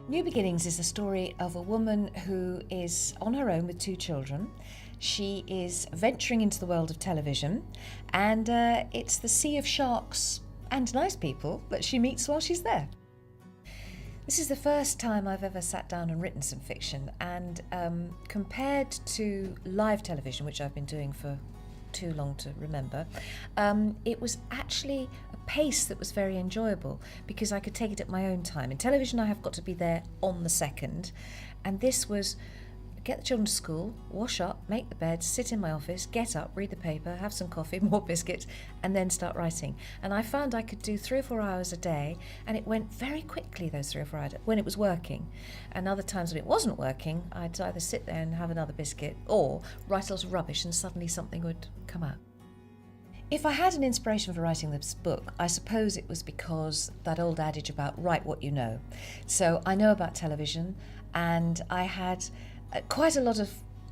New Beginnings is the story of a woman who is on her own with two children. She is venturing into the world of television, and it's the sea of sharks and nice people that she meets while she's there. This is the first time I've ever sat down and written some fiction, and compared to live television, which I've been doing for too long to remember, it was actually a pace that was very enjoyable because I could take it at my own time. In television, I have got to be there on the second, and this was get the children to school, wash up, make the bed, sit in my office, get up, read the paper, have some coffee, more biscuits, and then start writing. And I found I could do 3 or 4 hours a day, and it went very quickly, those 3 or 4 hours, when it was working. And other times when it wasn't working, I'd either sit there and have another biscuit or write a lot of rubbish and suddenly something would come out. If I had an inspiration for writing this book, I suppose it was because that old adage about write what you know. So I know about television, and I had quite a lot of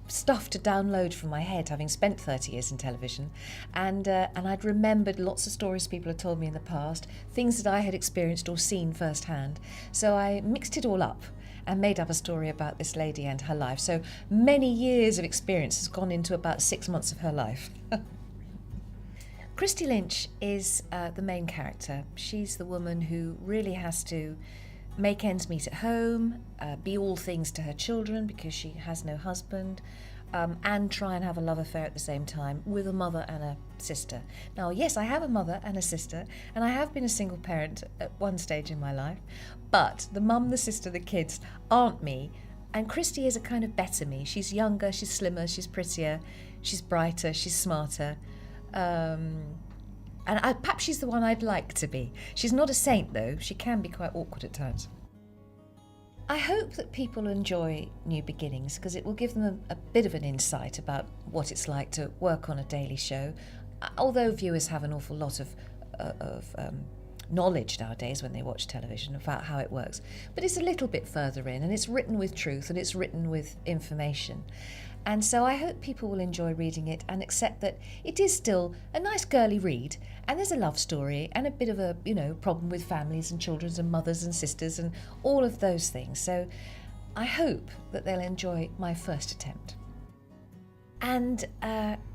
stuff to download from my head, having spent 30 years in television, and I'd remembered lots of stories people had told me in the past, things that I had experienced or seen firsthand. So I mixed it all up and made up a story about this lady and her life. So many years of experience has gone into about 6 months of her life. Christy Lynch is the main character. She's the woman who really has to make ends meet at home, be all things to her children because she has no husband, and try and have a love affair at the same time with a mother and a sister. Now, yes, I have a mother and a sister, and I have been a single parent at one stage in my life, but the mum, the sister, the kids aren't me, and Christy is a kind of better me. She's younger, she's slimmer, she's prettier, she's brighter, she's smarter, and perhaps she's the one I'd like to be. She's not a saint, though. She can be quite awkward at times. I hope that people enjoy New Beginnings because it will give them a bit of an insight about what it's like to work on a daily show. Although viewers have an awful lot of knowledge nowadays when they watch television about how it works. But it's a little bit further in, and it's written with truth, and it's written with information. And so I hope people will enjoy reading it and accept that it is still a nice girly read, and there's a love story and a bit of a, problem with families and children and mothers and sisters and all of those things. So I hope that they'll enjoy my first attempt. And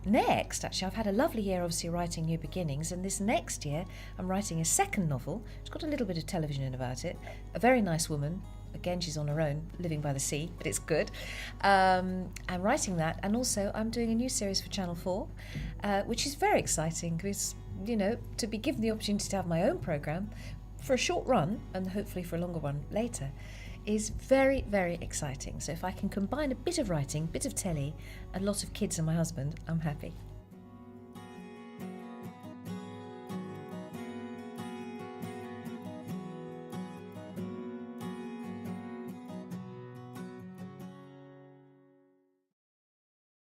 next, actually, I've had a lovely year obviously writing New Beginnings, and this next year I'm writing a second novel. It's got a little bit of television in about it. A very nice woman. Again, she's on her own, living by the sea, but it's good. I'm writing that, and also I'm doing a new series for Channel 4, which is very exciting because, to be given the opportunity to have my own programme for a short run, and hopefully for a longer one later, is very, very exciting. So if I can combine a bit of writing, a bit of telly, a lot of kids and my husband, I'm happy.